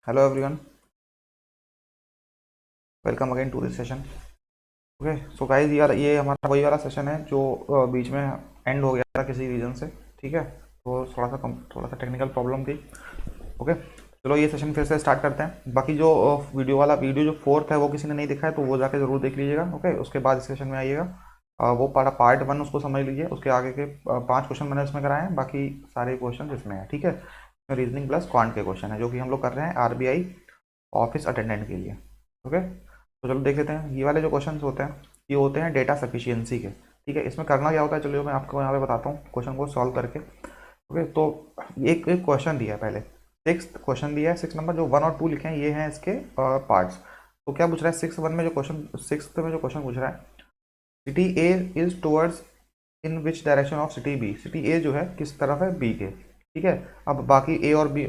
Hello everyone, welcome again to this session. Okay, so guys यार ये हमारा वही वाला सेशन है जो बीच में एंड हो गया था किसी रीज़न से। ठीक है, तो थोड़ा सा टेक्निकल प्रॉब्लम थी। ओके, चलो ये सेशन फिर से स्टार्ट करते हैं। बाकी जो वीडियो जो फोर्थ है वो किसी ने नहीं देखा है तो वो जाके ज़रूर देख लीजिएगा। ओके, उसके बाद इस सेशन में आइएगा। वो पार्ट वन उसको समझ लीजिए। उसके आगे के 5 क्वेश्चन मैंने उसमें कराए हैं, बाकी सारे क्वेश्चन इसमें हैं। ठीक है, रीजनिंग प्लस क्वांट के क्वेश्चन है जो कि हम लोग कर रहे हैं आरबीआई ऑफिस अटेंडेंट के लिए। ओके, तो चलो देख लेते हैं। ये वाले जो क्वेश्चन होते हैं ये होते हैं डेटा सफिशियंसी के। ठीक है, इसमें करना क्या होता है चलो मैं आपको यहाँ पे बताता हूँ क्वेश्चन को सॉल्व करके। ओके, तो एक एक क्वेश्चन दिया है पहले, सिक्स क्वेश्चन दिया है। 6 नंबर जो 1 और 2 लिखे हैं ये हैं इसके पार्ट्स। तो क्या पूछ रहा है 6 1 में जो क्वेश्चन, 6 में जो क्वेश्चन पूछ रहा है, city A is towards in which direction of city B. City A जो है किस तरफ है बी के। ठीक है, अब बाकी ए और बी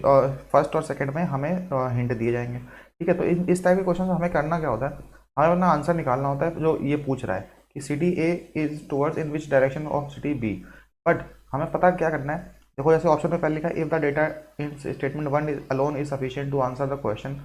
फर्स्ट और सेकंड में हमें हिंट दिए जाएंगे। ठीक है, तो इस टाइप के क्वेश्चन हमें करना क्या होता है, हमें अपना आंसर निकालना होता है जो ये पूछ रहा है कि city A is towards in which direction of city B. But हमें पता क्या करना है, देखो जैसे ऑप्शन में पहले लिखा है if the data in statement 1 is alone is sufficient to answer the question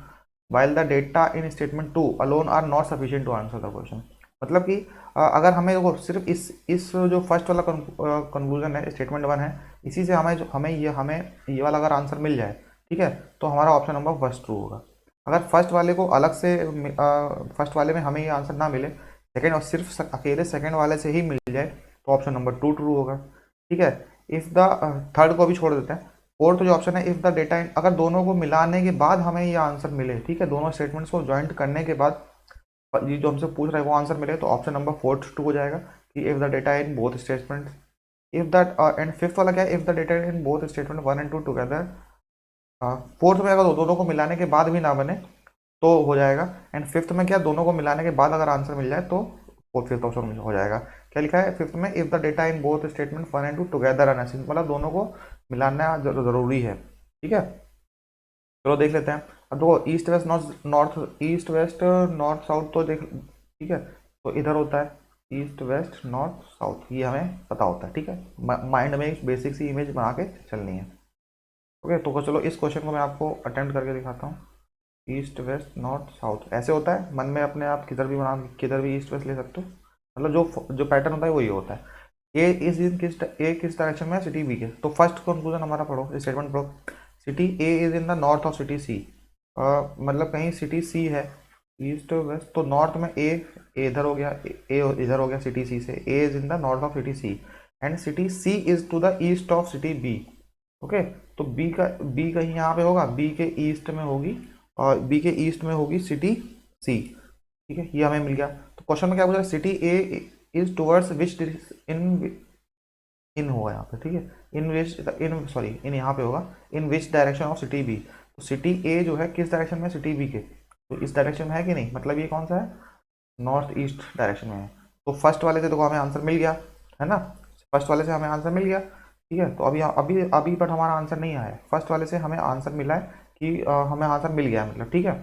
while the data in statement 2 alone are not sufficient to answer the question. मतलब कि अगर हमें देखो सिर्फ इस जो फर्स्ट वाला कंक्लूजन है स्टेटमेंट 1 है, इसी से हमें ये वाला अगर आंसर मिल जाए, ठीक है, तो हमारा ऑप्शन नंबर फर्स्ट ट्रू होगा। अगर फर्स्ट वाले को अलग से फर्स्ट वाले में हमें ये आंसर ना मिले, सेकंड और सिर्फ अकेले सेकंड वाले से ही मिल जाए, तो ऑप्शन नंबर 2 ट्रू होगा। ठीक है, इफ़ द थर्ड को भी छोड़ देते हैं। फोर्थ जो ऑप्शन है इफ़ द डेटा, अगर दोनों को मिलाने के बाद हमें ये आंसर मिले, ठीक है, दोनों स्टेटमेंट्स को ज्वाइंट करने के बाद ये जो हमसे पूछ रहा है वो आंसर मिले, तो ऑप्शन नंबर फोर्थ टू हो जाएगा कि if the data in both statement, if that and fifth वाला क्या है, if the data in both statement 1 and 2 together. Fourth में अगर दोनों को मिलाने के बाद भी ना बने तो हो जाएगा। एंड फिफ्थ में क्या, दोनों को मिलाने के बाद अगर आंसर मिल जाए तो वो फिफ्थ ऑप्शन हो जाएगा। क्या लिखा है फिफ्थ में, if the data in both statement 1 and 2 together are necessary, मतलब दोनों को मिलाना जरूरी है। ठीक है, चलो देख लेते हैं। अब देखो east west north north east west north south तो देख, ठीक है, तो इधर होता है ईस्ट वेस्ट नॉर्थ साउथ, ये हमें पता होता है। ठीक है, माइंड में एक बेसिक सी इमेज बना के चलनी है। ओके, तो चलो इस क्वेश्चन को मैं आपको अटेम्प्ट करके दिखाता हूँ। ईस्ट वेस्ट नॉर्थ साउथ ऐसे होता है, मन में अपने आप किधर भी ईस्ट वेस्ट ले सकते हो, मतलब जो पैटर्न होता है वो ये होता है। ए किस डायरेक्शन में है सिटी बी के, तो फर्स्ट कंक्लूजन हमारा पढ़ो, स्टेटमेंट पढ़ो। City A is in the north of city C, मतलब कहीं सिटी सी है ईस्ट वेस्ट, तो नॉर्थ में ए इधर हो गया, ए इधर हो गया सिटी सी से, A is in the north of city C and city C is to the east of city B. Okay, तो बी कहीं यहाँ पे होगा, बी के ईस्ट में होगी, और बी के ईस्ट में होगी सिटी सी। ठीक है, ये हमें मिल गया। तो क्वेश्चन में क्या पूछा, city A is towards which in in होगा यहाँ पे, ठीक है, इन यहाँ पे होगा in which direction of city B. तो सिटी ए जो है किस डायरेक्शन में, सिटी बी के, तो इस डायरेक्शन में है कि नहीं, मतलब ये कौन सा है, नॉर्थ ईस्ट डायरेक्शन में है। तो फर्स्ट वाले से तो हमें आंसर मिल गया है ना, फर्स्ट वाले से हमें आंसर मिल गया। ठीक है, तो अभी बट हमारा आंसर नहीं आया है, फर्स्ट वाले से हमें आंसर मिला है कि हमें आंसर मिल गया मतलब। ठीक है,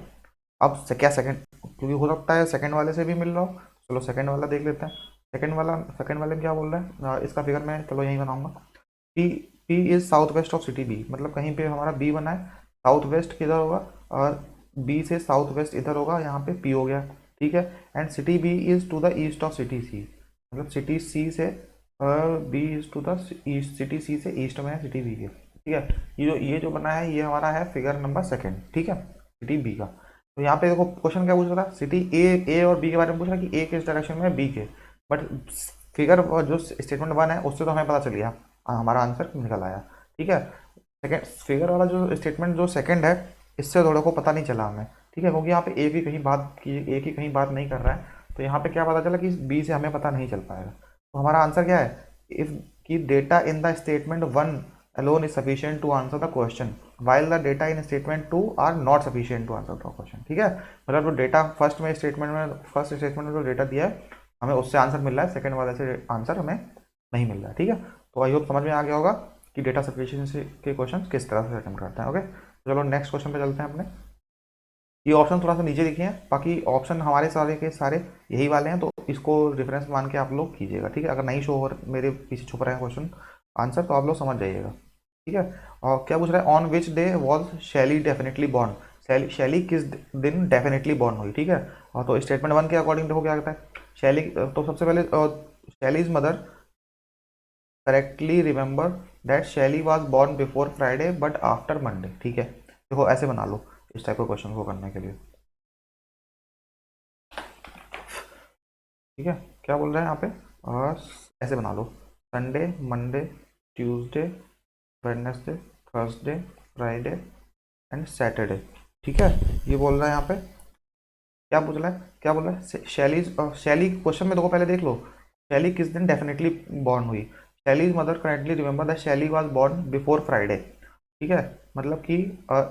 अब क्या सेकंड, क्योंकि हो सकता है सेकंड वाले से भी मिल रहा हो, चलो सेकंड वाला देख लेते हैं। सेकंड वाले में क्या बोल रहा है, इसका फिगर मैं चलो यहीं बनाऊंगा। P P is south west of city B, मतलब कहीं पे हमारा बी बना है, साउथ वेस्ट किधर होगा, और बी से साउथ वेस्ट इधर होगा, यहाँ पे पी हो गया। ठीक है, and city B is to the east of city C, मतलब सिटी सी से B is to the east, city C से ईस्ट में है सिटी बी के। ठीक है, ये जो बना है ये हमारा है फिगर नंबर सेकंड। ठीक है, सिटी बी का। तो यहाँ पे देखो क्वेश्चन क्या पूछ रहा था, सिटी ए और बी के बारे में पूछ रहा है कि ए किस डायरेक्शन में है बी के, बट फिगर जो स्टेटमेंट 1 है उससे तो हमें पता चल गया, हमारा आंसर निकल आया। ठीक है, सेकंड फिगर वाला जो स्टेटमेंट जो सेकंड है इससे थोड़ा को पता नहीं चला हमें। ठीक है, क्योंकि यहाँ पे एक ही कहीं बात नहीं कर रहा है, तो यहाँ पे क्या पता चला कि बी से हमें पता नहीं चल पाएगा। तो हमारा आंसर क्या है, इफ की data in the statement 1 alone is sufficient to answer the question while the data in statement 2 are not sufficient to answer the question। ठीक है, मतलब जो डेटा फर्स्ट स्टेटमेंट में जो डेटा दिया है हमें उससे आंसर मिल रहा है, सेकंड वाले से आंसर हमें नहीं मिल रहा है। ठीक है, तो आई होप समझ में आ गया होगा कि डेटा सफिशिएंसी के क्वेश्चन किस तरह से अटेम्प्ट करते हैं। ओके, चलो नेक्स्ट क्वेश्चन पे चलते हैं अपने। ये ऑप्शन थोड़ा सा नीचे लिखे हैं, बाकी ऑप्शन हमारे सारे के सारे यही वाले हैं, तो इसको रेफरेंस मान के आप लोग कीजिएगा। ठीक है, अगर नहीं शो हो मेरे पीछे छुप रहे हैं क्वेश्चन आंसर तो आप लोग समझ जाइएगा। ठीक है, और क्या पूछ रहा है, ऑन विच डे वॉज शैली डेफिनेटली बॉर्न। शैली किस दिन डेफिनेटली बॉर्न हुई, ठीक है। और तो स्टेटमेंट 1 के अकॉर्डिंग देखो क्या कहता है, शैली तो सबसे पहले Shelly's mother correctly remember that Shelly was born before Friday but after Monday, ठीक है। देखो ऐसे बना लो इस टाइप के क्वेश्चन को करने के लिए, ठीक है। क्या बोल रहे हैं यहाँ पे, और ऐसे बना लो, Sunday, Monday, Tuesday, Wednesday, Thursday, Friday and Saturday, ठीक है। ये बोल रहा है यहाँ पे, क्या पूछ रहा है, क्या बोल रहा है, शैली, शैली क्वेश्चन में देखो पहले देख लो, शैली किस दिन डेफिनेटली बॉर्न हुई। Shelley's mother currently remember that Shelly was born before Friday, ठीक है। मतलब कि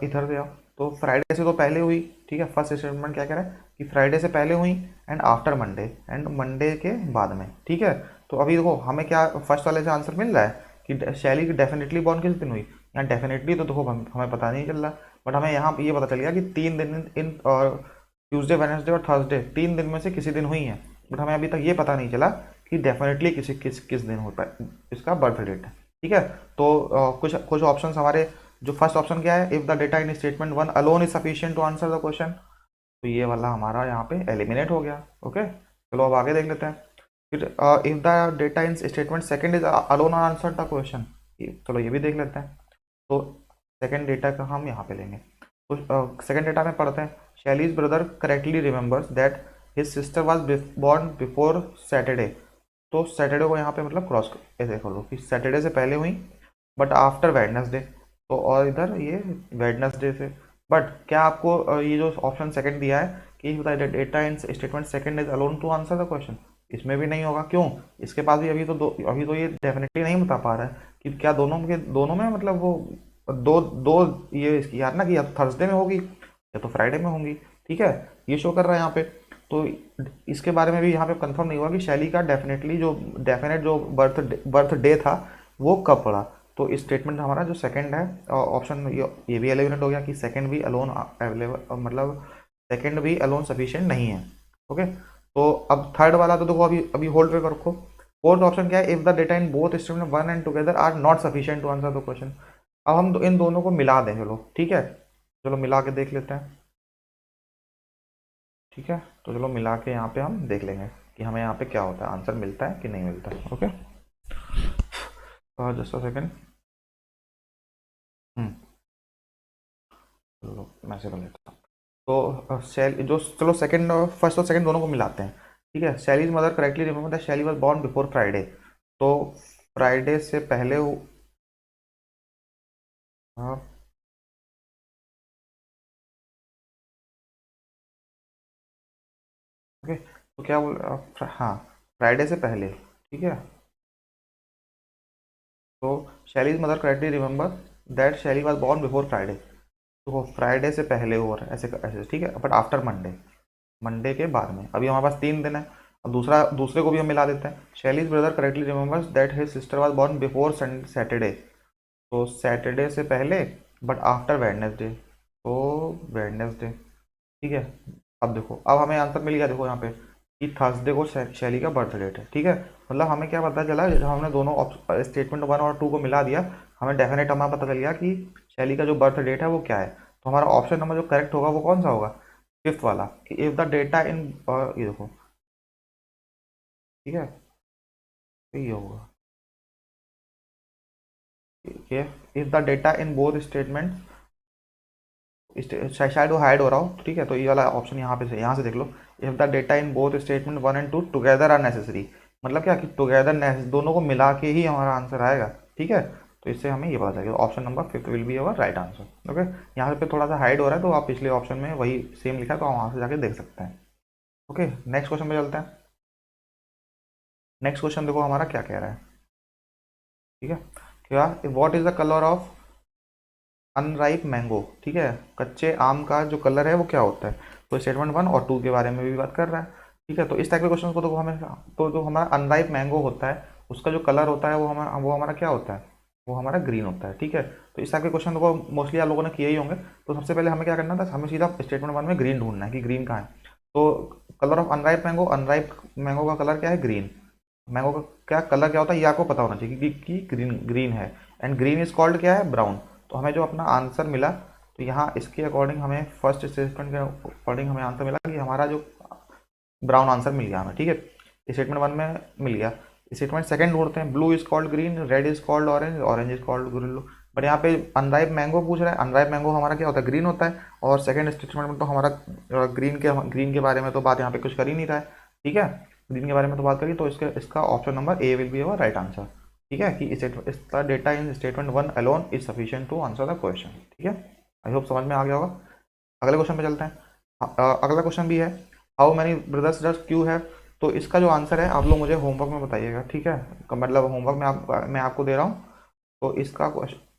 इधर से आओ, तो फ्राइडे से तो पहले हुई, ठीक है। फर्स्ट स्टेटमेंट क्या कह रहा है कि फ्राइडे से पहले हुई and after Monday, and Monday के बाद में, ठीक है। तो अभी देखो हमें क्या फर्स्ट वाले से आंसर मिल रहा है कि शैली डेफिनेटली बॉर्न किस दिन हुई। यहाँ डेफिनेटली तो देखो हमें पता नहीं चल रहा, बट हमें यहाँ ये पता चल गया कि 3 दिन इन ट्यूसडे, वेडनेसडे और थर्सडे 3 दिन में से किसी दिन हुई है, बट हमें अभी तक ये पता नहीं चला कि डेफिनेटली किस दिन होता है इसका बर्थ डेट है, ठीक है। तो कुछ कुछ ऑप्शन हमारे, जो फर्स्ट ऑप्शन क्या है, if the data in statement 1 alone is sufficient to answer the question, तो ये वाला हमारा यहाँ पे एलिमिनेट हो गया, ओके। चलो अब आगे देख लेते हैं। फिर if the data in statement second is alone answer the question, चलो ये भी देख लेते हैं। तो सेकंड डेटा का हम यहाँ पे लेंगे, तो सेकंड डेटा में पढ़ते हैं, Shelley's brother correctly remembers that his sister was born before Saturday, तो सैटरडे को यहाँ पे मतलब क्रॉस ऐसे कर लो कि सैटरडे से पहले हुई बट आफ्टर वेडनेसडे, तो और इधर ये वेडनेसडे से। बट क्या आपको ये जो ऑप्शन सेकंड दिया है कि data in statement second is alone to answer the question, इसमें भी नहीं होगा, क्यों, इसके पास भी अभी तो ये डेफिनेटली नहीं बता पा रहा है कि क्या दोनों में मतलब वो दो दो ये इसकी यार ना कि या तो थर्सडे में होगी या तो फ्राइडे में होंगी, ठीक है। ये शो कर रहा है यहाँ पे, तो इसके बारे में भी यहाँ पे कंफर्म नहीं हुआ कि शैली का डेफिनेटली जो डेफिनेट जो बर्थ डे था वो कब पड़ा। तो इस स्टेटमेंट हमारा जो सेकंड है ऑप्शन, ये भी एलिमिनेट हो गया कि सेकंड भी अलोन अवेलेबल, मतलब सेकंड भी अलोन सफिशिएंट नहीं है, ओके। तो अब थर्ड वाला तो देखो अभी अभी होल्ड पे रखो। फोर्थ ऑप्शन क्या है, if the data in both statement one and together are not sufficient to answer the question. अब हम इन दोनों को मिला दें, चलो ठीक है, चलो मिला के देख लेते हैं, ठीक है। तो चलो मिला के यहाँ पे हम देख लेंगे कि हमें यहाँ पे क्या होता है, आंसर मिलता है कि नहीं मिलता है, ओके। जस्ट अ सेकेंड, चलो मैं से कर लेता हूँ। तो शैली जो, चलो सेकंड, फर्स्ट और सेकंड दोनों को मिलाते हैं, ठीक है। Shelley's mother correctly remember that Shelly was born before Friday, तो फ्राइडे से पहले हाँ, ओके। तो क्या बोल हाँ, फ्राइडे से पहले, ठीक है। तो Shelley's mother correctly remember that Shelly was born before Friday, तो वो फ्राइडे से पहले हो रहा है ऐसे ऐसे, ठीक है, बट आफ्टर मंडे, मंडे के बाद में। अभी हमारे पास 3 दिन है, अब दूसरे को भी हम मिला देते हैं। Shelley's brother correctly remembers that his sister was born before Saturday, तो सैटरडे से पहले बट आफ्टर वेडनेसडे, तो वेडनेसडे, ठीक है। अब देखो अब हमें आंसर मिल गया, देखो यहाँ पे कि थर्सडे को शैली का बर्थ डेट है, ठीक है। मतलब हमें क्या पता चला, जब हमने दोनों स्टेटमेंट 1 और 2 को मिला दिया, हमें डेफिनेट हमें पता चल गया कि शैली का जो बर्थ डेट है वो क्या है। तो हमारा ऑप्शन नंबर जो करेक्ट होगा वो कौन सा होगा, फिफ्थ वाला, कि इफ द डेटा इन, ये देखो, ठीक है, तो ये होगा कि if the data in both statement, शायद वो हाइड हो रहा हो, ठीक है। तो ये वाला ऑप्शन यहाँ पे से, यहाँ से देख लो, if the data in both statement 1 and 2 together are necessary, मतलब क्या कि टुगेदर दोनों को मिला के ही हमारा आंसर आएगा, ठीक है। तो इससे हमें ये पता चलेगा option number fifth will be our right answer, okay. यहाँ पे थोड़ा सा हाइड हो रहा है, तो आप पिछले ऑप्शन में वही सेम लिखा है, तो आप वहाँ से जाके देख सकते हैं, ओके। नेक्स्ट क्वेश्चन पे चलते हैं। नेक्स्ट क्वेश्चन देखो हमारा क्या कह रहा है, ठीक है। क्या, what is the colour of unripe mango, ठीक है, कच्चे आम का जो कलर है वो क्या होता है। तो स्टेटमेंट 1 और 2 के बारे में भी बात कर रहा है, ठीक है। तो इस टाइप के क्वेश्चन को तो हमें, तो जो हमारा अनराइप मैंगो होता है उसका जो कलर होता है वो हमारा क्या होता है, वो हमारा ग्रीन होता है, ठीक है। तो इस टाइप के क्वेश्चन को मोस्टली आप लोगों ने किए ही होंगे। तो सबसे पहले हमें क्या करना था, हमें सीधा स्टेटमेंट 1 में ग्रीन ढूंढना है कि ग्रीन कहाँ है। तो कलर ऑफ अनराइप मैंगो का कलर क्या है, ग्रीन। मैंगो का क्या कलर क्या होता है ये आपको पता होना चाहिए कि ग्रीन ग्रीन है, एंड ग्रीन इज कॉल्ड क्या है, ब्राउन। तो हमें जो अपना आंसर मिला तो यहाँ इसके अकॉर्डिंग हमें फर्स्ट स्टेटमेंट के अकॉर्डिंग हमें आंसर मिला कि हमारा जो ब्राउन आंसर मिल गया हमें, ठीक है। स्टेटमेंट 1 में मिल गया। स्टेटमेंट सेकंड ढूंढते हैं। Blue is called green, red is called orange, orange is called green. But यहाँ पे अनराइप मैंगो पूछ रहा है। अनराइप मैंगो हमारा क्या होता है, ग्रीन होता है। और सेकंड स्टेटमेंट में तो हमारा ग्रीन के बारे में तो बात यहाँ पे कुछ कर ही नहीं रहा है, ठीक है। ग्रीन के बारे में तो बात करी, तो इसका option number A will be our right answer, ठीक है। कि इसका data in statement 1 alone is sufficient to answer the question, ठीक है। आई होप समझ में आ गया होगा। अगले क्वेश्चन पे चलते हैं। अगला क्वेश्चन भी है, how many brothers does Q have. तो इसका जो आंसर है आप लोग मुझे होमवर्क में बताइएगा, ठीक है। मतलब होमवर्क में मैं आपको दे रहा हूँ, तो इसका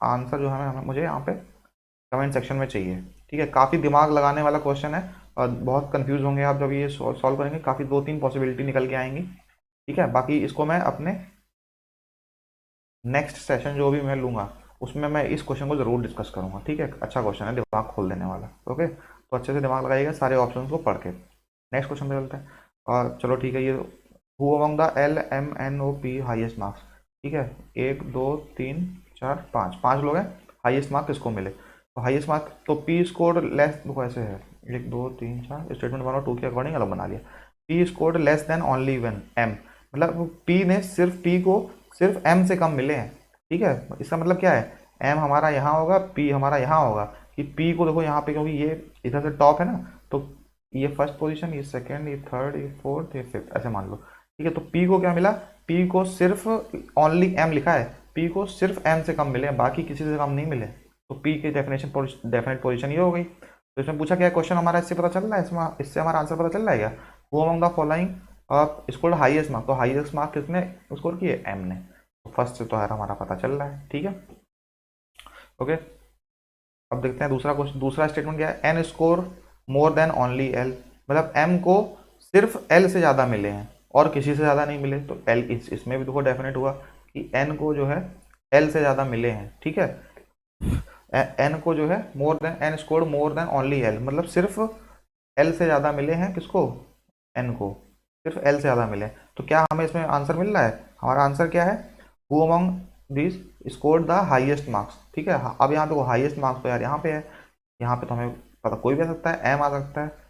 आंसर जो है मुझे यहाँ पे कमेंट सेक्शन में चाहिए, ठीक है। काफ़ी दिमाग लगाने वाला क्वेश्चन है और बहुत कंफ्यूज होंगे आप जब ये सॉल्व करेंगे। काफ़ी 2-3 पॉसिबिलिटी निकल के आएंगी, ठीक है। बाकी इसको मैं अपने नेक्स्ट सेशन जो भी मैं लूँगा उसमें मैं इस क्वेश्चन को ज़रूर डिस्कस करूँगा, ठीक है। अच्छा क्वेश्चन है, दिमाग खोल देने वाला, ओके। तो अच्छे से दिमाग लगाइएगा सारे ऑप्शन को पढ़ के। नेक्स्ट क्वेश्चन पे चलते हैं। और चलो ठीक है, ये who among the LMNOP highest marks, ठीक है। 1 2 3 4 5 लोग हैं। हाईएस्ट मार्क किसको मिले, तो हाईएस्ट मार्क तो पी स्कोर लेस, देखो ऐसे है 1 2 3 4 स्टेटमेंट 1 और 2 के अकॉर्डिंग अलग बना लिया। P score less than only one M, मतलब पी ने पी को सिर्फ एम से कम मिले हैं, ठीक है। इसका मतलब क्या है, एम हमारा यहाँ होगा, पी हमारा यहाँ होगा। कि पी को देखो यहाँ पे, क्योंकि ये इधर से टॉप है ना, तो ये फर्स्ट पोजीशन, ये सेकंड, ये थर्ड, ये फोर्थ, ये फिफ्थ, ऐसे मान लो, ठीक है। तो पी को क्या मिला, पी को सिर्फ ओनली एम लिखा है, पी को सिर्फ एम से कम मिले हैं, बाकी किसी से कम नहीं मिले। तो पी की डेफिनेट पोजीशन ये हो गई। तो इसमें पूछा क्या क्वेश्चन हमारा, इससे पता चल रहा है, इससे हमारा आंसर पता चल रहा है क्या। वो among the following score highest mark, तो हाईएस्ट मार्क किसने स्कोर किए, एम ने। तो फर्स्ट से तो है हमारा पता चल रहा है, ठीक है, ओके। अब देखते हैं दूसरा क्वेश्चन। दूसरा स्टेटमेंट क्या है, N score more than only L, मतलब एम को सिर्फ एल से ज़्यादा मिले हैं और किसी से ज़्यादा नहीं मिले। तो एल इसमें भी देखो डेफिनेट हुआ कि एन को जो है एल से ज़्यादा मिले हैं, ठीक है। एन को जो है more than, N score more than only L, मतलब सिर्फ एल से ज़्यादा मिले हैं किसको, एन को सिर्फ एल से ज़्यादा मिले। तो क्या हमें इसमें आंसर मिल रहा है, हमारा आंसर क्या है, who among this score the highest marks, ठीक है। अब यहाँ पे हाईएस्ट मार्क्स तो यार यहाँ पे है, यहाँ पे तो हमें पता कोई भी आ सकता है, एम आ सकता है,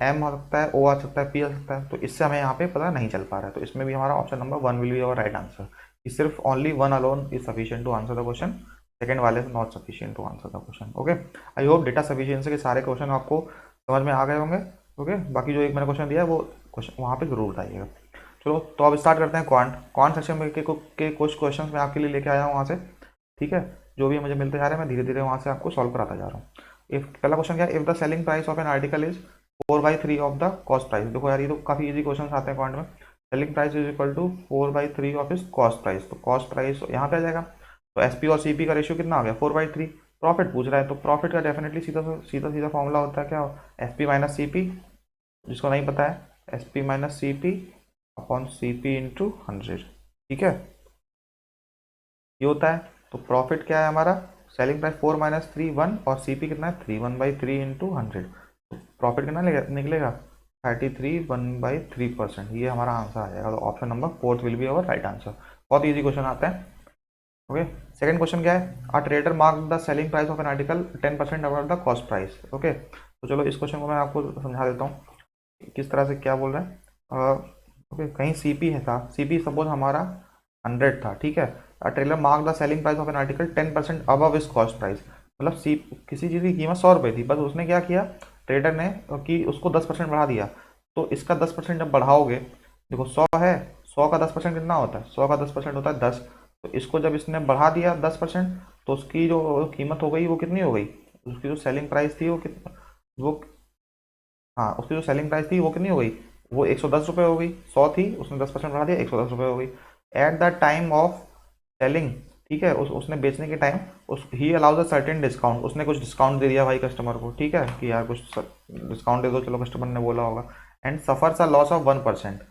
एम आ सकता है, ओ आ सकता है, पी आ सकता है। तो इससे हमें यहाँ पे पता नहीं चल पा रहा है। तो इसमें भी हमारा option number 1 will be our right answer, कि सिर्फ only one alone is sufficient to answer the question, second वाले से not sufficient to answer the question, okay. I hope data sufficiency के सारे क्वेश्चन आपको समझ में आ गए होंगे, ओके। बाकी जो एक मैंने क्वेश्चन दिया है वो क्वेश्चन वहाँ पे जरूर बताइएगा। चलो तो अब स्टार्ट करते हैं क्वांट सेक्शन में के कुछ क्वेश्चन मैं आपके लिए लेके आया हूँ वहाँ से, ठीक है। जो भी मुझे मिलते जा रहे हैं मैं धीरे धीरे वहाँ से आपको सॉल्व कराता जा रहा हूँ। पहला क्वेश्चन क्या है, if the selling price of an article is 4/3 of the cost price. देखो यार ये तो काफ़ी इजी क्वेश्चन आते हैं क्वांट में। Selling price is equal to 4/3 of is cost price, तो कॉस्ट प्राइस यहाँ पे आ जाएगा। तो एसपी और सीपी का रेशियो कितना आ गया, 4/3। प्रॉफिट पूछ रहा है, तो प्रॉफिट का डेफिनेटली सीधा फॉर्मूला होता है क्या, एसपी माइनस सीपी, जिसको नहीं पता है SP minus CP upon CP into 100, ठीक है, ये होता है। तो प्रॉफिट क्या है हमारा, सेलिंग प्राइस 4 माइनस 3 1, और सीपी कितना है 3 1/3 इंटू 100। तो प्रॉफिट कितना निकलेगा 33 1/3%, ये हमारा आंसर आ जाएगा। तो option number 4 will be our right answer. बहुत ईजी क्वेश्चन आता है, ओके। सेकंड क्वेश्चन क्या है, a trader mark the selling price of an article 10% above the cost price, okay. तो चलो इस क्वेश्चन को मैं आपको समझा देता हूँ किस तरह से क्या बोल रहा है, ओके। कहीं सीपी है था, सीपी सपोज हमारा 100 था, ठीक है। Trailer mark the selling price of an article 10% above इस कॉस्ट प्राइस, मतलब किसी चीज़ की कीमत 100 रुपये थी, बस उसने क्या किया ट्रेडर ने कि उसको 10% बढ़ा दिया। तो इसका 10% जब बढ़ाओगे, देखो 100 है, 100 का 10% कितना होता है, 100 का 10% होता है 10। तो इसको जब इसने बढ़ा दिया 10%, तो उसकी जो कीमत हो गई वो कितनी हो गई, उसकी जो सेलिंग प्राइस थी वो हाँ उसकी जो सेलिंग प्राइस थी वो कितनी हो गई, वो 110 रुपये हो गई। 100 थी, उसने 10% बढ़ा दिया, 110 रुपये हो गई। At the time of selling, ठीक है, उसने बेचने के time he allows a certain discount, उसने कुछ डिस्काउंट दे दिया भाई कस्टमर को, ठीक है, कि यार कुछ डिस्काउंट दे दो, चलो कस्टमर ने बोला होगा। And suffers a loss of 1%,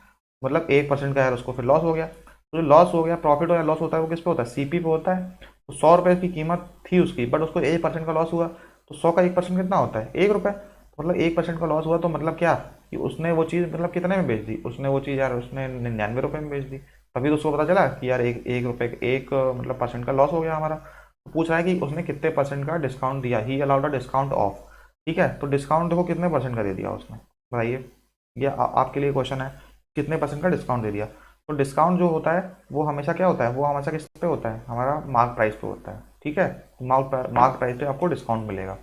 मतलब 1% का यार उसको फिर लॉस हो गया। तो जो लॉस हो गया, प्रॉफिट हो या लॉस होता है वो किस पे होता है, सीपी पे होता है। तो 100 रुपये की कीमत थी उसकी, बट उसको 1% का लॉस हुआ। तो 100 का 1% कितना होता है, 1 रुपये। मतलब 1% का लॉस हुआ, तो मतलब क्या कि उसने वो चीज़ मतलब कितने में बेच दी, उसने वो चीज़ यार उसने 99 रुपये में बेच दी। तभी तो उसको पता चला कि यार एक रुपये एक मतलब % का लॉस हो गया हमारा। तो पूछ रहा है कि उसने कितने परसेंट का डिस्काउंट दिया, ही अलाउड अ डिस्काउंट ऑफ। ठीक है, तो डिस्काउंट देखो कितने परसेंट का दे दिया उसने, बताइए। ये आपके लिए क्वेश्चन है, कितने परसेंट का डिस्काउंट दे दिया। तो डिस्काउंट जो होता है वो हमेशा क्या होता है, वो हमेशा किस पे होता है, हमारा मार्क प्राइस पे होता है। ठीक है, मार्क प्राइस पे आपको डिस्काउंट मिलेगा।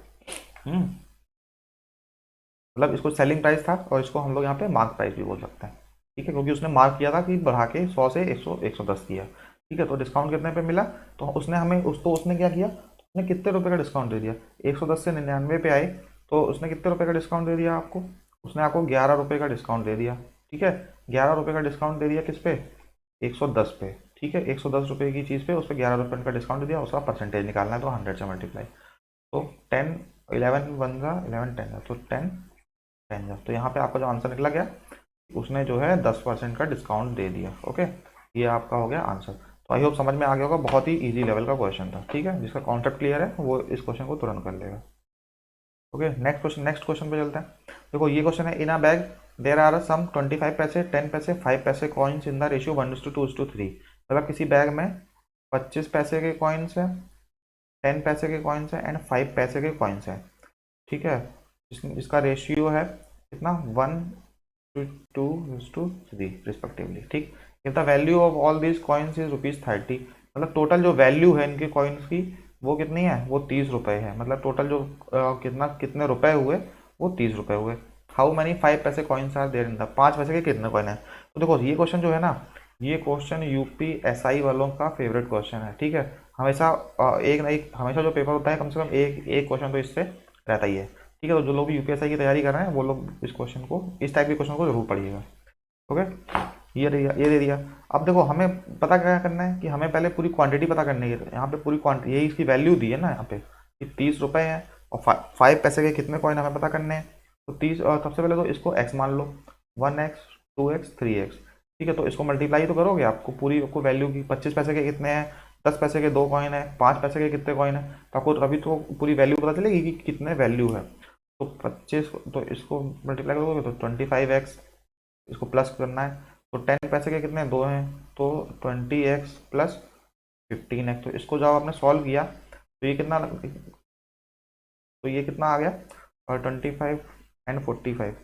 मतलब इसको सेलिंग प्राइस था और इसको हम लोग यहाँ पे मार्क प्राइस भी बोल सकते हैं। ठीक है, क्योंकि उसने मार्क किया था कि बढ़ा के 100 से 110 किया। ठीक है, तो डिस्काउंट कितने पे मिला, तो उसने हमें उसने क्या किया, उसने कितने रुपए का डिस्काउंट दे दिया, 110 से 99 पे आए, तो उसने कितने रुपए का डिस्काउंट दे दिया आपको, उसने आपको 11 रुपये का डिस्काउंट दे दिया। ठीक है, 11 रुपये का डिस्काउंट दे दिया किस पे, 110 पे। ठीक है, 110 रुपये की चीज़ पे उस पर 11 रुपये का डिस्काउंट दे दिया, उसका परसेंटेज निकालना है, तो 100 से मल्टीप्लाई। तो 10, 11 बन रहा, 11 10 तो 10 तो यहाँ पे आपका जो आंसर निकला गया, उसने जो है 10% का डिस्काउंट दे दिया। ओके, ये आपका हो गया आंसर। तो आई होप समझ में आ गया होगा, बहुत ही इजी लेवल का क्वेश्चन था। ठीक है, जिसका कॉन्सेप्ट क्लियर है वो इस क्वेश्चन को तुरंत कर लेगा। ओके, नेक्स्ट क्वेश्चन पे चलते हैं। देखो ये क्वेश्चन है, इन अ बैग देर आर सम 25 पैसे, 10 पैसे, 5 paise coins in the ratio 1:2:3। मतलब किसी बैग में 25 पैसे के कॉइन्स है, 10 पैसे के कॉइन्स है एंड 5 पैसे के कॉइन्स है। ठीक है, इसका रेशियो है कितना, 1:2:3 रिस्पेक्टिवली। ठीक, if the value of all these coins is ₹30, मतलब टोटल जो वैल्यू है इनके कॉइन्स की वो कितनी है, वो 30 रुपये है। मतलब टोटल जो कितने रुपए हुए, वो 30 रुपये हुए। How many 5 paise coins are there in the, 5 paise के कितने कॉइन है। तो देखो ये क्वेश्चन जो है ना, ये क्वेश्चन UPSI वालों का फेवरेट क्वेश्चन है। ठीक है, हमेशा एक ना एक, हमेशा जो पेपर होता है कम से कम एक एक क्वेश्चन तो इससे रहता ही है। ठीक है, तो जो लोग भी UPSI की तैयारी कर रहे हैं वो लोग इस क्वेश्चन को, इस टाइप के क्वेश्चन को जरूर पढ़िएगा। ओके, ये दे दिया। अब देखो हमें पता क्या करना है, कि हमें पहले पूरी क्वांटिटी पता करनी है। यहाँ पे पूरी क्वांटिटी, यही इसकी वैल्यू दी है ना यहाँ पे, कि 30 रुपये है और 5 पैसे के कितने कॉइन हमें पता करने हैं। तो 30, और सबसे पहले तो इसको x मान लो, 1x 2x 3x। ठीक है, तो इसको मल्टीप्लाई तो करोगे, आपको पूरी आपको वैल्यू की 25 पैसे के कितने हैं, 10 पैसे के 2 कॉइन है, 5 पैसे के कितने कॉइन है, तो आपको अभी तो पूरी वैल्यू पता चलेगी कि कितने वैल्यू है। तो 25, तो इसको मल्टीप्लाई करोगे तो 25x, इसको प्लस करना है। तो 10 पैसे के कितने, 2 हैं, तो 20x प्लस 15x। तो इसको जब आपने सॉल्व किया तो ये कितना, तो ये कितना आ गया, और 25 एंड 45।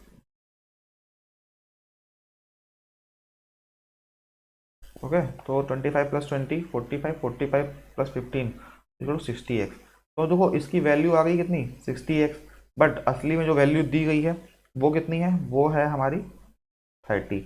ओके, तो 25 plus 20 45, 45 plus 15 equal to 60x। तो देखो इसकी वैल्यू आ गई कितनी, 60x। बट असली में जो वैल्यू दी गई है वो कितनी है, वो है हमारी 30।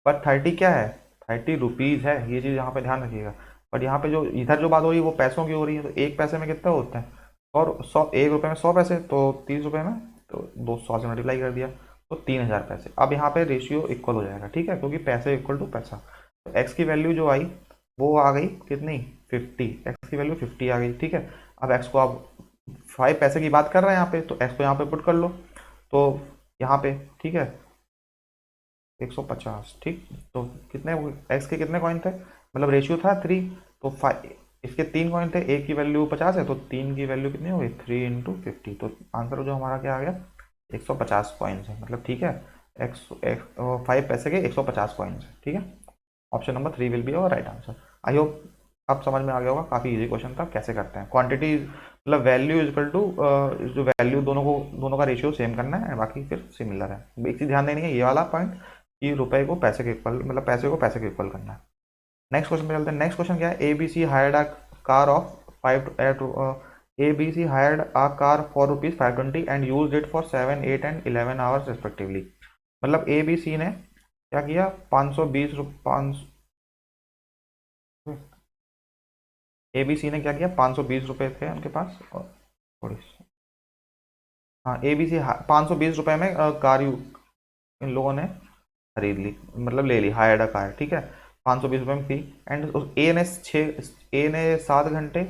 पर 30 क्या है, 30 रुपीज़ है, ये चीज़ यहाँ पे ध्यान रखिएगा। बट यहाँ पे जो इधर जो बात हो रही है वो पैसों की हो रही है। तो एक पैसे में कितना होता है, और 100, 1 रुपये में 100 पैसे, तो 30 रुपये में तो 200 से मल्टीप्लाई कर दिया, तो 3000 पैसे। अब यहाँ पे रेशियो इक्वल हो जाएगा। ठीक है, क्योंकि पैसे इक्वल टू पैसा। तो एक्स की वैल्यू जो आई वो आ गई कितनी, 50। एक्स की वैल्यू 50 आ गई। ठीक है, अब एक्स को आप 5 पैसे की बात कर रहे हैं यहाँ पे, तो एक्स को यहाँ पे पुट कर लो। तो यहाँ पे ठीक है 150। ठीक, तो कितने एक्स के कितने कॉइन थे, मतलब रेशियो था 3, तो 5, इसके 3 कॉइन थे, एक की वैल्यू 50 है, तो 3 की वैल्यू कितनी हो गई, 3 × 50। तो आंसर जो हमारा क्या आ गया, 150 कॉइन्स है। मतलब ठीक है, एक्स 5 पैसे के 150 कॉइन्स है। ठीक है, option number 3 will be our right answer. I hope अब समझ में आ गया होगा, काफ़ी इजी क्वेश्चन था। कैसे करते हैं, क्वांटिटी मतलब वैल्यू इक्वल टू, जो वैल्यू दोनों का रेशियो सेम करना है, बाकी फिर सिमिलर है। एक चीज़ ध्यान देनी है, ये वाला पॉइंट, कि रुपए को पैसे के इक्वल, मतलब पैसे को पैसे के इक्वल करना है। नेक्स्ट क्वेश्चन पे चलते हैं। नेक्स्ट क्वेश्चन क्या है, ABC hired a car of 5 ABC hired a car for ₹520 and used it for 7, 8 and 11 hours respectively. मतलब ABC ने क्या किया, 520 ABC ने क्या किया, 520 रुपये थे उनके पास, और थोड़ी, हाँ ABC 520 रुपये में कार इन लोगों ने खरीद ली, मतलब ले ली, हायर्ड अ कार। ठीक है, 520 रुपये में थी। एंड ए ने 7 घंटे,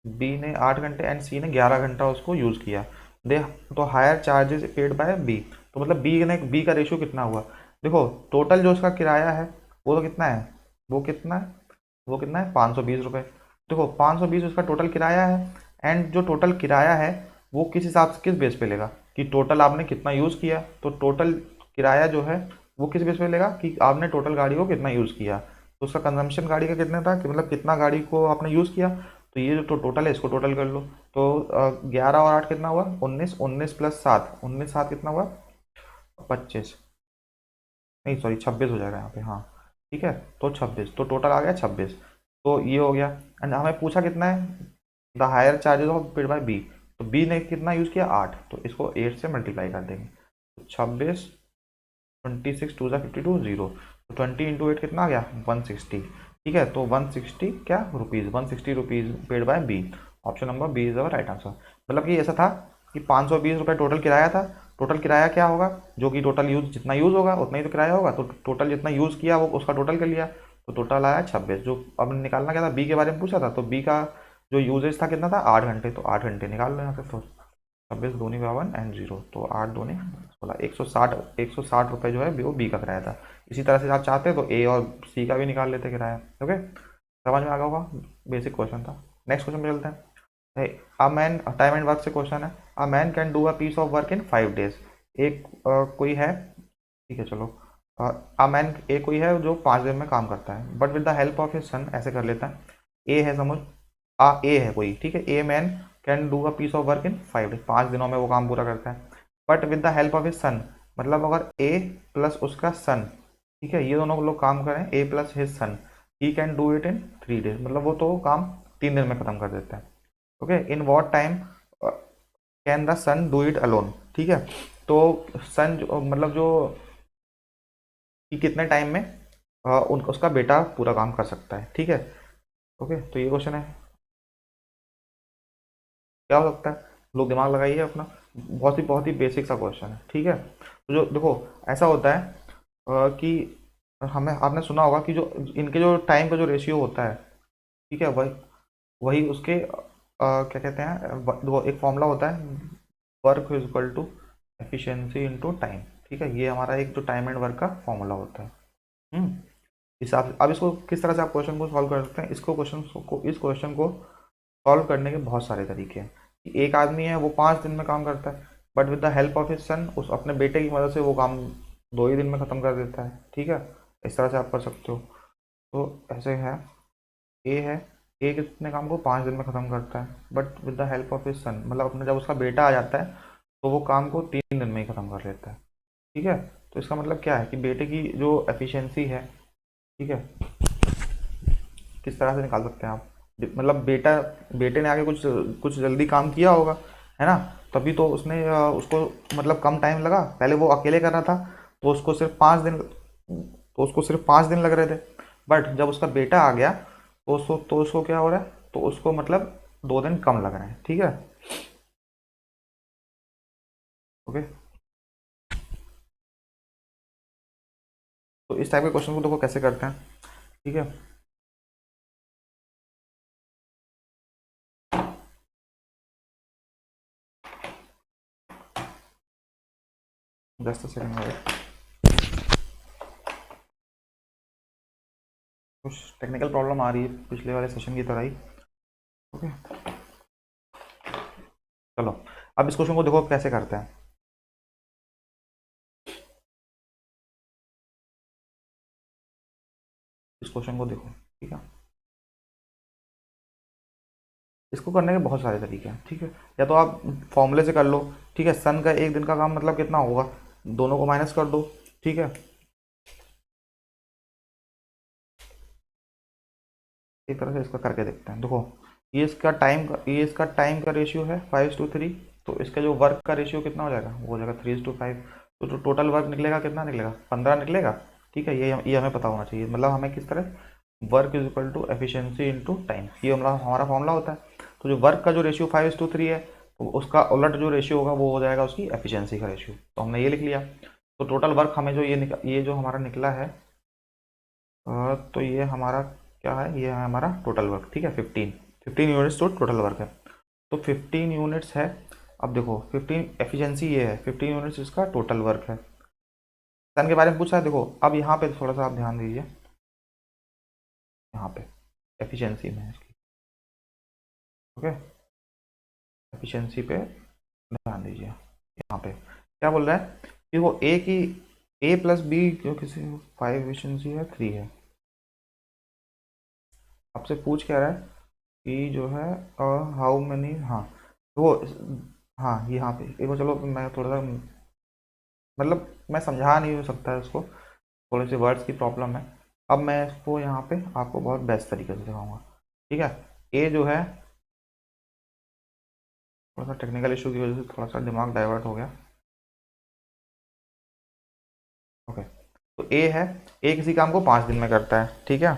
बी ने 8 घंटे एंड सी ने 11 घंटा उसको यूज़ किया। दे, तो higher charges paid by B. तो मतलब बी का रेशियो कितना हुआ, देखो टोटल जो उसका किराया है वो तो कितना है, वो कितना है 520 रुपये। देखो 520 उसका टोटल किराया है, एंड जो टोटल किराया है वो किस हिसाब से, किस बेस पे लेगा, कि टोटल आपने कितना यूज़ किया। तो टोटल किराया जो है वो किस बेस पे लेगा, कि आपने टोटल गाड़ी को कितना यूज़ किया। तो उसका कंजम्पशन गाड़ी का कितना था, कि मतलब कितना गाड़ी को आपने यूज़ किया। तो ये जो तो टोटल है इसको टोटल कर लो। तो 11 और 8 कितना हुआ, 19, 19 + 7, 19 7 कितना हुआ, 25, नहीं सॉरी 26 हो जाएगा यहाँ पे, हाँ ठीक है। तो 26, तो टोटल आ गया 26। तो ये हो गया। एंड हमें पूछा कितना है, the higher charges of paid by B. तो बी ने कितना यूज़ किया, 8, तो इसको 8 से मल्टीप्लाई कर देंगे। तो 26, 26 2 × 52 0, तो 20 × 8 कितना आ गया, 160। ठीक है, तो 160 क्या rupees, 160 rupees paid by B. Option number B is our right answer. मतलब कि ऐसा था कि 520 रुपये टोटल किराया था। टोटल किराया क्या होगा, जो कि टोटल यूज जितना यूज़ होगा उतना ही तो किराया होगा, तो टोटल जितना यूज़ किया वो उसका टोटल कर लिया। तो टोटल आया 26। जो अब निकालना क्या था, बी के बारे में पूछा था, तो बी का जो यूजेज था कितना था, 8 घंटे, तो 8 घंटे निकाल लो यहाँ से। तो 26 दूनी 52 एंड 0, तो 8 दूनी 16, 160, 160 रुपये जो है वो बी का किराया था। इसी तरह से आप चाहते तो ए और सी का भी निकाल लेते किराया। ओके, समझ में आ गया होगा, बेसिक क्वेश्चन था। नेक्स्ट क्वेश्चन पे चलते हैं। A man, time and work से क्वेश्चन है। A man can do a piece of work in 5 days। एक कोई है, ठीक है चलो, अ मैन ए कोई है जो 5 दिन में काम करता है, but with the help of his son, ऐसे कर लेता है। ए है समझ, ए है कोई, ठीक है, a man can do a piece of work in 5 days, 5 दिनों में वो काम पूरा करता है। But with the help of his son, मतलब अगर ए प्लस उसका सन, ठीक है, ये दोनों लोग काम करें, A plus his son, he can do it in 3 days, मतलब वो तो काम 3 दिन में खत्म कर देता है। Okay, in what time can the son do it alone. ठीक है, तो सन मतलब जो कि कितने टाइम में उसका बेटा पूरा काम कर सकता है। ठीक है, ओके, तो ये क्वेश्चन है, क्या हो सकता है, लोग दिमाग लगाइए अपना। बहुत ही बेसिक सा क्वेश्चन है। ठीक है, तो जो देखो ऐसा होता है कि हमें, आपने सुना होगा कि जो इनके जो टाइम का जो रेशियो होता है, ठीक है, वही वही उसके क्या कहते हैं, वो एक फॉर्मूला होता है, work is equal to efficiency into time. ठीक है, ये हमारा एक जो टाइम एंड वर्क का फॉर्मूला होता है। हम्म हिसाब से अब इसको किस तरह से आप क्वेश्चन को सॉल्व कर सकते हैं, इस क्वेश्चन को सॉल्व करने के बहुत सारे तरीके हैं। कि एक आदमी है वो 5 दिन में काम करता है, but with the help of his son, उस अपने बेटे की मदद से वो काम 2 ही दिन में ख़त्म कर देता है। ठीक है, इस तरह से आप कर सकते हो। तो ऐसे है ए कितने काम को 5 दिन में ख़त्म करता है, but with the help of his son, मतलब अपने जब उसका बेटा आ जाता है तो वो काम को 3 दिन में ही ख़त्म कर लेता है। ठीक है, तो इसका मतलब क्या है कि बेटे की जो एफिशिएंसी है, ठीक है, किस तरह से निकाल सकते हैं आप, मतलब बेटे ने आगे कुछ कुछ जल्दी काम किया होगा, है ना, तभी तो उसने उसको मतलब कम टाइम लगा, पहले वो अकेले कर रहा था, तो उसको सिर्फ 5 दिन, लग रहे थे। बट जब उसका बेटा आ गया तो उसको क्या हो रहा है, तो उसको मतलब 2 दिन कम लग रहे हैं। ठीक है, ओके, तो इस टाइप के क्वेश्चन को देखो कैसे करते हैं। ठीक है, जस्ट अ सेकंड, कुछ टेक्निकल प्रॉब्लम आ रही है पिछले वाले सेशन की तरह ही। ओके, चलो अब इस क्वेश्चन को देखो कैसे करते हैं। इस क्वेश्चन को देखो, ठीक है, इसको करने के बहुत सारे तरीके हैं। ठीक है, या तो आप फॉर्मूले से कर लो। ठीक है, सन का एक दिन का काम मतलब कितना होगा, दोनों को माइनस कर दो। ठीक है, एक तरह से इसका करके देखते हैं। देखो, ये इसका टाइम का रेशियो है 5:3, तो इसका जो वर्क का रेशियो कितना हो जाएगा, वो हो जाएगा 3:5। तो जो टोटल वर्क निकलेगा कितना निकलेगा, 15 निकलेगा। ठीक है, ये हमें पता होना चाहिए, मतलब हमें किस तरह, work is equal to efficiency into time, ये हमारा फॉर्मूला होता है। तो जो वर्क का जो रेशियो 5:3 है, तो उसका उलट जो रेशियो होगा वो हो जाएगा उसकी एफिशिएंसी का रेशियो, तो हमने ये लिख लिया। तो टोटल वर्क हमें जो ये जो हमारा निकला है, तो ये हमारा क्या है, ये है हमारा टोटल वर्क। ठीक है, 15 यूनिट्स तो टोटल वर्क है, तो 15 यूनिट्स है। अब देखो 15 एफिशिएंसी ये है, 15 यूनिट्स इसका टोटल वर्क है। सन के बारे में पूछा है, देखो अब यहाँ पे थोड़ा सा आप ध्यान दीजिए, यहाँ पे एफिशिएंसी में है इसकी। ओके, एफिशिएंसी पे ध्यान दीजिए, यहाँ पे क्या बोल रहा है कि वो ए की, ए प्लस बी जो किसी 5 एफिशिएंसी है 3 है, आपसे पूछ क्या रहा है ई जो है हाउ मैनी, हाँ वो, हाँ यहाँ पे एक बार चलो मैं थोड़ा सा, मतलब मैं समझा नहीं हो सकता है उसको, थोड़े से वर्ड्स की प्रॉब्लम है। अब मैं इसको यहाँ पे आपको बहुत बेस्ट तरीके से दिखाऊंगा। ठीक है, ए जो है, थोड़ा सा टेक्निकल इशू की वजह से थोड़ा सा दिमाग डाइवर्ट हो गया। ओके, तो ए है, ए किसी काम को 5 दिन में करता है, ठीक है,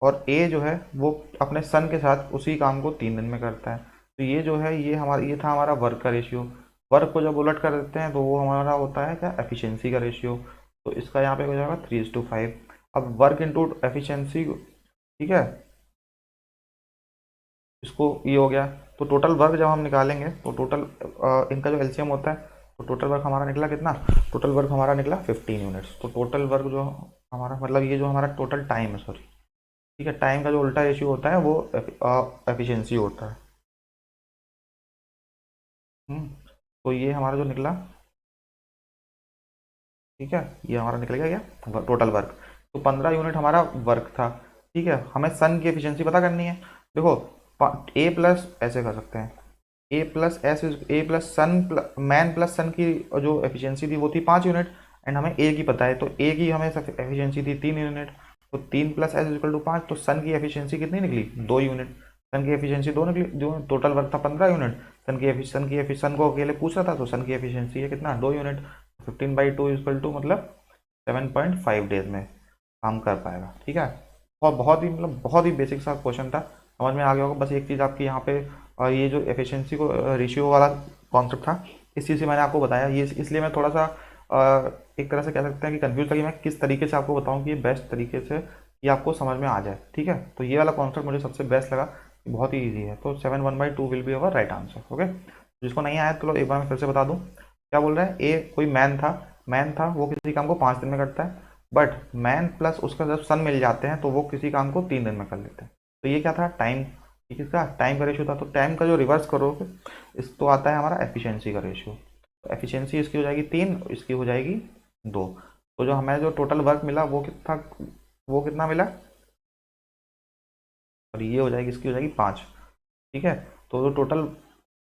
और ए जो है वो अपने सन के साथ उसी काम को 3 दिन में करता है। तो ये जो है ये हमारा, ये था हमारा वर्क का रेशियो। वर्क को जब उलट कर देते हैं तो वो हमारा होता है क्या, एफिशिएंसी का रेशियो। तो इसका यहाँ पे हो जाएगा 3:5। अब वर्क इंटू एफिशिएंसी, ठीक है, इसको ये हो गया। तो टोटल वर्क जब हम निकालेंगे तो टोटल इनका जो एलसीएम होता है, तो टोटल वर्क हमारा निकला कितना, टोटल वर्क हमारा निकला 15 यूनिट्स। तो टोटल वर्क जो हमारा, मतलब ये जो हमारा टोटल टाइम है, सॉरी, ठीक है, टाइम का जो उल्टा रेशियो होता है वो एफिशिएंसी होता है। हम्म, तो ये हमारा जो निकला, ठीक है, ये हमारा निकल गया क्या, टोटल वर्क। तो 15 यूनिट हमारा वर्क था। ठीक है, हमें सन की एफिशिएंसी पता करनी है। देखो, ए प्लस ऐसे कर सकते हैं, A plus S is A plus son, man plus son की जो एफिशिएंसी थी वो थी 5 यूनिट, एंड हमें ए की पता है, तो ए की हमें एफिशिएंसी थी 3 यूनिट। तो 3 + s = 5, तो सन की एफिशिएंसी कितनी निकली, 2 यूनिट। सन की एफिशिएंसी 2 निकली, जो टोटल वर्क था 15 यूनिट। सन को अकेले पूछ रहा था, तो सन की एफिशिएंसी है कितना, 2 यूनिट। 15/2 मतलब 7.5 डेज में काम कर पाएगा। ठीक है, और बहुत ही, मतलब बहुत ही बेसिक सा क्वेश्चन था, समझ में आ गया होगा। बस एक चीज़ आपकी यहाँ पे, ये जो एफिशिएंसी को रेशियो वाला कॉन्सेप्ट था, इस चीज़ से मैंने आपको बताया, ये इसलिए मैं थोड़ा सा एक तरह से कह सकते हैं कि कंफ्यूज था कि मैं किस तरीके से आपको बताऊं कि ये बेस्ट तरीके से ये आपको समझ में आ जाए। ठीक है, तो ये वाला कॉन्सेप्ट मुझे सबसे बेस्ट लगा, बहुत ही ईजी है। तो 7/1/2 will be our right answer. Okay, जिसको नहीं आया तो एक बार मैं फिर से बता दूं, क्या बोल रहा है, ए कोई मैन था, मैन था वो किसी काम को 5 दिन में करता है, बट मैन प्लस उसका जब सन मिल जाते हैं तो वो किसी काम को 3 दिन में कर लेते हैं। तो ये क्या था, टाइम, किसका, टाइम का रेशियो था। तो टाइम का जो रिवर्स करोगे, इस तो आता है हमारा एफिशिएंसी का रेशियो। तो एफिशिएंसी इसकी हो जाएगी 3, इसकी हो जाएगी 2। तो जो हमें जो टोटल वर्क मिला वो कितना, वो कितना मिला, और ये हो जाएगी, इसकी हो जाएगी 5। ठीक है, तो जो टोटल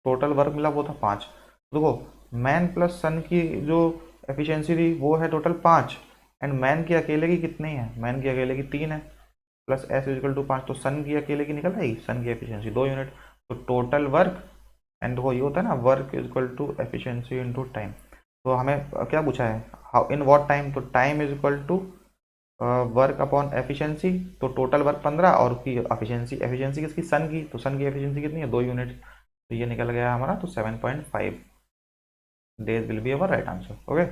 टोटल वर्क मिला वो था 5। देखो, मैन प्लस सन की जो एफिशिएंसी थी वो है टोटल 5, एंड मैन की अकेले की कितनी है, मैन की अकेले की 3 है, प्लस s = 5। तो सन की अकेले की निकल आएगी, सन की एफिशिएंसी 2 यूनिट। तो टोटल वर्क, एंड वो ये होता है ना, work is equal to efficiency into time. तो हमें क्या पूछा है, हाउ इन व्हाट टाइम, तो time is equal to work upon efficiency. तो टोटल वर्क 15 और उसकी एफिशिएंसी, एफिशिएंसी किसकी, सन की, तो सन की एफिशिएंसी कितनी है, 2 यूनिट। तो ये निकल गया हमारा, तो 7.5 days will be our right answer. Okay,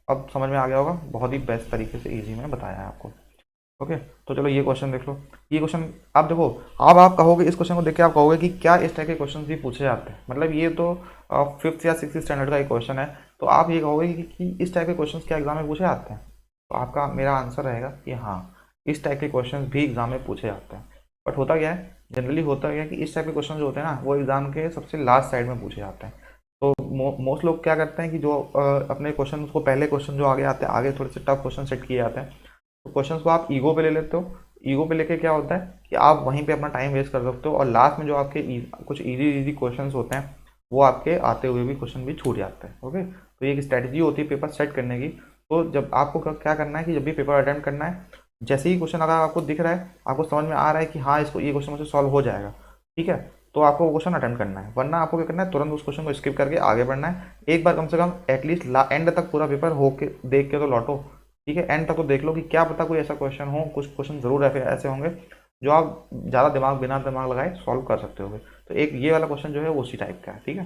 अब समझ में आ गया होगा, बहुत ही बेस्ट तरीके से इजी में बताया है आपको। ओके, तो चलो ये क्वेश्चन देख लो। ये क्वेश्चन आप देखो, अब आप कहोगे, इस क्वेश्चन को देख के आप कहोगे कि क्या इस टाइप के क्वेश्चन भी पूछे जाते हैं, मतलब ये तो 5th या 6th स्टैंडर्ड का एक क्वेश्चन है। तो आप ये कहोगे कि इस टाइप के क्वेश्चन क्या एग्जाम में पूछे जाते हैं, तो आपका मेरा आंसर रहेगा कि हाँ, इस टाइप के क्वेश्चन भी एग्जाम में पूछे जाते हैं। बट होता क्या है, जनरली होता क्या है कि इस टाइप के क्वेश्चन जो होते हैं ना, वो एग्जाम के सबसे लास्ट साइड में पूछे जाते हैं। तो मोस्ट लोग क्या करते हैं कि जो अपने क्वेश्चन को, पहले क्वेश्चन जो आगे आते हैं, आगे थोड़े से टफ क्वेश्चन सेट किए जाते हैं, तो क्वेश्चंस को आप ईगो पे ले लेते हो। ईगो पे लेके क्या होता है कि आप वहीं पे अपना टाइम वेस्ट कर सकते हो, और लास्ट में जो आपके कुछ इजी इजी क्वेश्चंस होते हैं वो आपके आते हुए भी क्वेश्चन भी छूट जाते हैं। ओके, तो ये एक स्ट्रैटेजी होती है पेपर सेट करने की। तो जब आपको क्या करना है कि जब भी पेपर अटेम्प्ट करना है, जैसे ही क्वेश्चन अगर आपको दिख रहा है, आपको समझ में आ रहा है कि हाँ, इसको ये क्वेश्चन मुझे सॉल्व हो जाएगा, ठीक है, तो आपको वो क्वेश्चन अटेम्प्ट करना है। वरना आपको क्या करना है, तुरंत उस क्वेश्चन को स्किप करके आगे बढ़ना है। एक बार कम से कम एटलीस्ट एंड तक पूरा पेपर होके देख के तो लौटो। ठीक है, एंड तक तो देख लो कि क्या पता कोई ऐसा क्वेश्चन हो, कुछ क्वेश्चन जरूर ऐसे होंगे जो आप ज़्यादा दिमाग, बिना दिमाग लगाए सॉल्व कर सकते होगे। तो एक ये वाला क्वेश्चन जो है वो उसी टाइप का है। ठीक है,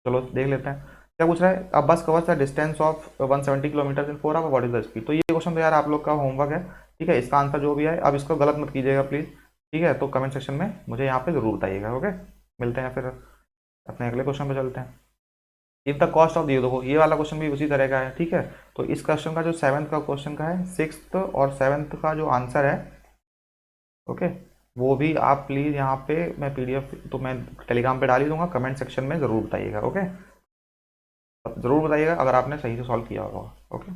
चलो देख लेते हैं क्या पूछ रहा है। अब bus covers the distance of 170 kilometre in 4 hour, what is the speed. तो ये क्वेश्चन तो यार आप लोग का होमवर्क है। ठीक है, इसका आंसर जो भी है, अब इसको गलत मत कीजिएगा प्लीज़। ठीक है, तो कमेंट सेक्शन में मुझे यहाँ पे जरूर बताइएगा। ओके, मिलते हैं फिर, अपने अगले क्वेश्चन पे चलते हैं। इन द कॉस्ट ऑफ, दिए देखो, ये वाला क्वेश्चन भी उसी तरह का है। ठीक है, तो इस क्वेश्चन का जो 7th का क्वेश्चन का है, 6th और 7th का जो आंसर है, ओके, वो भी आप प्लीज़ यहाँ पे, मैं पीडीएफ तो मैं टेलीग्राम पे डाल ही दूंगा, कमेंट सेक्शन में ज़रूर बताइएगा। ओके, ज़रूर बताइएगा अगर आपने सही से सॉल्व किया होगा। ओके।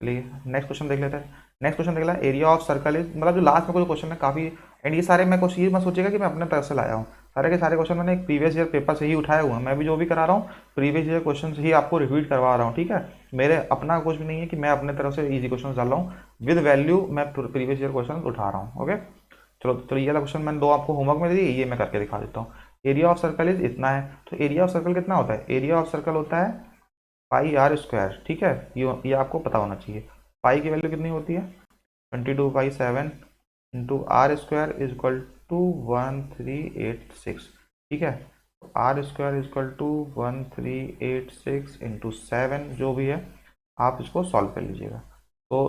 चलिए नेक्स्ट क्वेश्चन देख लेते हैं। नेक्स्ट क्वेश्चन देख ला, एरिया ऑफ सर्कल इज, मतलब जो लास्ट में कोई क्वेश्चन है काफ़ी, एंड ये सारे मैं क्वेश्चन ये मत सोचिएगा कि मैं अपने तरफ से लाया हूँ, सारे के सारे क्वेश्चन मैंने एक प्रीवियस ईयर पेपर से ही उठाए हुए हैं। मैं भी जो भी करा रहा हूँ प्रीवियस ईयर क्वेश्चन ही आपको रिपीट करवा रहा हूँ, ठीक है। मेरे अपना कुछ भी नहीं है कि मैं अपने तरफ से इजी क्वेश्चन डाल रहा हूँ, विद वैल्यू मैं प्रीवियस ईयर क्वेश्चन उठा रहा हूँ। ओके चलो, तो ये वाला क्वेश्चन मैंने दो आपको होमवर्क में दे दी, ये मैं करके दिखा देता हूँ। एरिया ऑफ सर्कल इज इतना है, तो एरिया ऑफ सर्कल कितना होता है? एरिया ऑफ सर्कल होता है पाई आर स्क्वायर, ठीक है। ये आपको पता होना चाहिए। पाई की वैल्यू कितनी होती है? 22/7 into r square is equal to 1386, ठीक है। R square is equal to 1386 into 7 जो भी है, आप इसको सॉल्व कर लीजिएगा। तो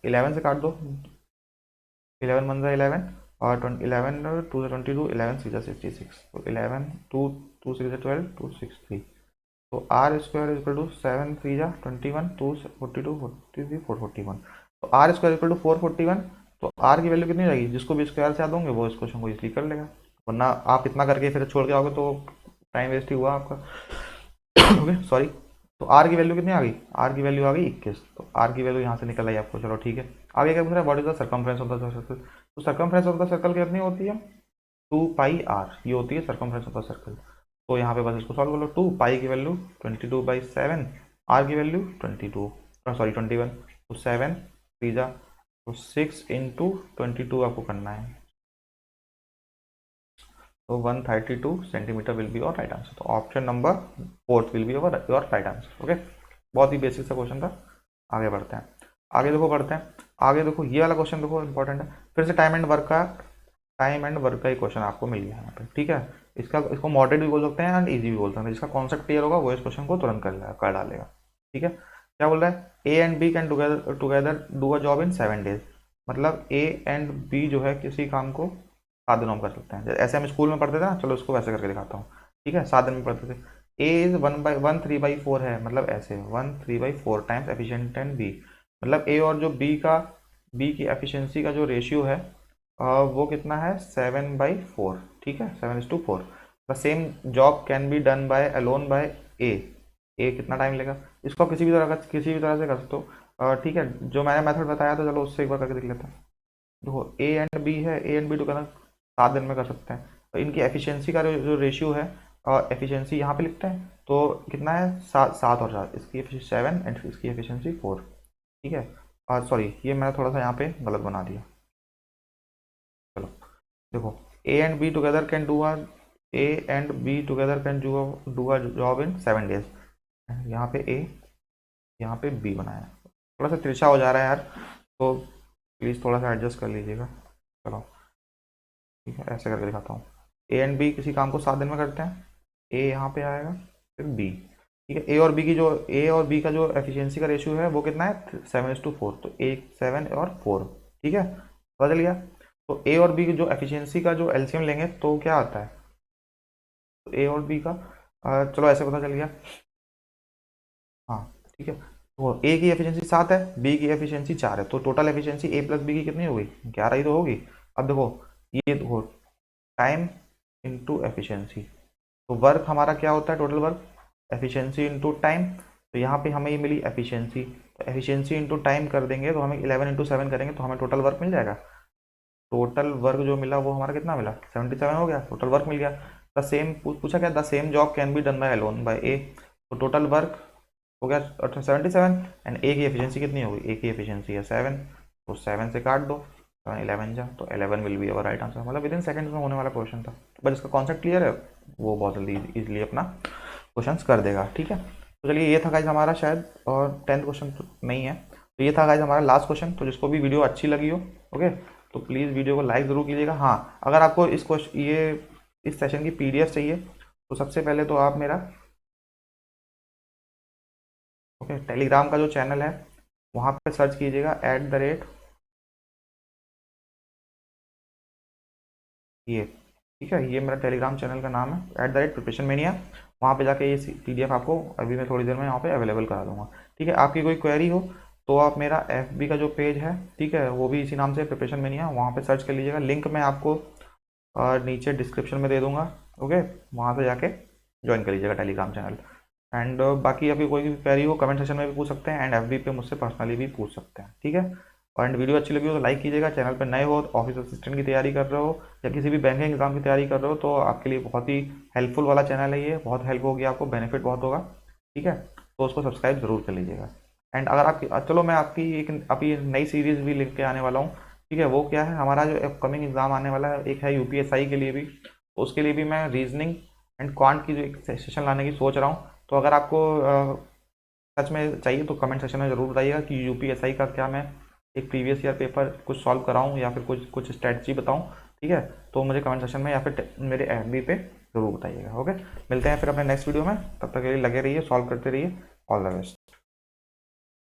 11 से काट दो, 11 1 11 और 11 2 से 22, 11 3 66, तो 11 2 2 3 12 2 6 3, तो आर स्क्वायर इक्वल टू 7 3 21 2 42 43 441, तो आर स्क्वायर इक्वल टू 441। तो आर की वैल्यू कितनी रहेगी? जिसको भी स्क्वायर से याद होंगे वो इस क्वेश्चन को इजली कर लेगा, वरना आप इतना करके फिर छोड़ के आओगे तो टाइम वेस्ट ही हुआ आपका। Okay sorry. तो आर की वैल्यू कितनी आ गई? आर की वैल्यू आ गई 21, तो आर की वैल्यू यहाँ से निकल आई आपको। चलो ठीक है, आगे क्या पूछ रहा है? What is the circumference of the circle? तो सर्कमफ्रेंस ऑफ द सर्कल कितनी होती है? 2πr, ये होती है सर्कमफ्रेंस ऑफ द सर्कल। तो यहाँ पे बस इसको सॉल्व कर लो। 2 पाई की वैल्यू 22/7, आर की वैल्यू 22 सॉरी 21, तो 7 3 तो 6 इंटू 22 आपको करना है, तो 132 centimetre will be your right answer. तो option number 4 will be your right answer. Okay, बहुत ही बेसिक सा क्वेश्चन था। आगे बढ़ते हैं, आगे देखो बढ़ते हैं। आगे देखो ये वाला क्वेश्चन देखो इंपॉर्टेंट है, फिर से टाइम एंड वर्क का ही क्वेश्चन आपको मिल गया यहाँ पे, ठीक है। इसको मॉडरेट भी बोल सकते हैं एंड इजी भी बोल सकते हैं। जिसका कॉन्सेप्ट क्लियर होगा वो इस क्वेश्चन को तुरंत कर डालेगा, ठीक है। क्या बोल रहा है? A and B can together do a job in 7 days, मतलब ए एंड बी जो है किसी काम को 7 दिनों में कर सकते हैं। जैसे ऐसे हम स्कूल में पढ़ते थे ना, चलो इसको वैसे करके दिखाता हूँ, ठीक है। 7 दिन में पढ़ते थे। ए इज 1/3/4 है, मतलब ऐसे 1/3/4 टाइम्स एफिशिएंट एंड बी, मतलब ए और जो बी की एफिशिएंसी का जो रेशियो है वो कितना है? 7/4, ठीक है, 7:4। The same job can be done by alone by A, A कितना टाइम लेगा? इसको आप किसी भी तरह से कर सकते हो, ठीक है। जो मैंने मेथड बताया था चलो उससे एक बार करके देख लेते हैं। देखो ए एंड बी है, ए एंड बी तो कहना 7 दिन में कर सकते हैं। तो इनकी एफिशिएंसी का जो रेशियो है, एफिशिएंसी यहाँ पे लिखते हैं, तो कितना है? 7 और 4, इसकी एफिशिएंसी 7 एंड इसकी एफिशिएंसी 4, ठीक है। और सॉरी, ये मैं थोड़ा सा यहाँ पे गलत बना दिया। चलो देखो, ए and be together can do a A and be together can do a job in 7 days। यहाँ पे ए, यहाँ पे बी बनाया, थोड़ा सा तिरछा हो जा रहा है यार, तो प्लीज़ थोड़ा सा एडजस्ट कर लीजिएगा। चलो ठीक है, ऐसे करके दिखाता हूँ। ए एंड बी किसी काम को 7 दिन में करते हैं, ए यहाँ पे आएगा फिर बी, ठीक है। ए और बी का जो एफिशिएंसी का रेशियो है वो कितना है? 7:4, तो 7 और 4, ठीक है, पता चल गया। तो ए और बी की जो एफिशिएंसी का जो एलसीएम लेंगे तो क्या आता है? तो ए और बी का चलो ऐसे पता चल गया, हाँ ठीक है। तो ए की एफिशिएंसी 7 है, बी की एफिशिएंसी 4 है, तो टोटल एफिशिएंसी ए प्लस बी की कितनी होगी? 11 ही तो होगी। अब देखो ये देखो, टाइम इंटू एफिशिएंसी, तो वर्क हमारा क्या होता है? Total work, efficiency into time. तो यहाँ पे हमें ये मिली एफिशिएंसी, तो एफिशिएंसी इंटू टाइम कर देंगे तो हमें 11 इंटू 7 करेंगे तो हमें टोटल वर्क मिल जाएगा। टोटल वर्क जो मिला वो हमारा कितना मिला? 77 हो गया, टोटल वर्क मिल गया। द सेम पूछा क्या? The same job can be done by alone by A, तो टोटल वर्क हो गया 77 एंड ए की एफिशिएंसी कितनी होगी? ए की एफिशिएंसी है 7, तो 7 से काट दो, 7 11 जा, तो 11 will be our right answer. मतलब विद इन सेकंड्स में होने वाला क्वेश्चन था, बट इसका कॉन्सेप्ट क्लियर है, वो बहुत जल्दी इजीली अपना क्वेश्चंस कर देगा, ठीक है। तो चलिए ये था गाइज हमारा शायद, और 10th क्वेश्चन तो नहीं है, तो ये था गाइज हमारा लास्ट क्वेश्चन। तो जिसको भी वीडियो अच्छी लगी हो, ओके, तो प्लीज़ वीडियो को लाइक ज़रूर कीजिएगा। हाँ, अगर आपको इस सेशन की पीडीएफ चाहिए तो सबसे पहले तो आप मेरा ओके टेलीग्राम का जो चैनल है वहाँ पे सर्च कीजिएगा ये, ठीक है, ये मेरा टेलीग्राम चैनल का नाम है @प्रिपरेशन मेनिया। वहाँ पे जाके ये पीडीएफ आपको अभी मैं थोड़ी देर में यहाँ पे अवेलेबल करा दूंगा, ठीक है। आपकी कोई क्वेरी हो तो आप मेरा FB का जो पेज है, ठीक है, वो भी इसी नाम से प्रिपरेशन मेनिया, वहाँ पे सर्च कर लीजिएगा। लिंक मैं आपको नीचे डिस्क्रिप्शन में दे दूंगा, ओके, वहाँ से जाके ज्वाइन कर लीजिएगा टेलीग्राम चैनल। एंड बाकी अभी कोई भी क्वेरी हो कमेंट सेक्शन में भी पूछ सकते हैं, एंड एफबी पे मुझसे पर्सनली भी पूछ सकते हैं, ठीक है। एंड वीडियो अच्छी लगी हो तो लाइक कीजिएगा। चैनल पर नए हो, ऑफिस असिस्टेंट की तैयारी कर रहे हो या किसी भी बैंकिंग एग्जाम की तैयारी कर रहे हो, तो आपके लिए बहुत ही हेल्पफुल वाला चैनल है, ये बहुत हेल्प होगी आपको, बेनिफिट बहुत होगा, ठीक है। तो उसको सब्सक्राइब जरूर कर लीजिएगा। एंड अगर आपकी चलो मैं आपकी एक अभी नई सीरीज़ भी लेके आने वाला हूँ, ठीक है। वो क्या है, हमारा जो अपकमिंग एग्ज़ाम आने वाला है, एक है यूपीएसआई के लिए भी, तो उसके लिए भी मैं रीजनिंग एंड क्वांट की जो एक सेशन लाने की सोच रहा हूँ। तो अगर आपको सच में चाहिए तो कमेंट सेक्शन में ज़रूर बताइएगा कि यूपीएसआई का क्या मैं एक प्रीवियस ईयर पेपर कुछ सॉल्व कराऊँ या फिर कुछ कुछ स्ट्रैटेजी बताऊँ, ठीक है। तो मुझे कमेंट सेक्शन में या फिर मेरे एफबी पे ज़रूर बताइएगा। ओके, मिलते हैं फिर अपने नेक्स्ट वीडियो में, तब तक के लिए लगे रहिए, सॉल्व करते रहिए। All the best.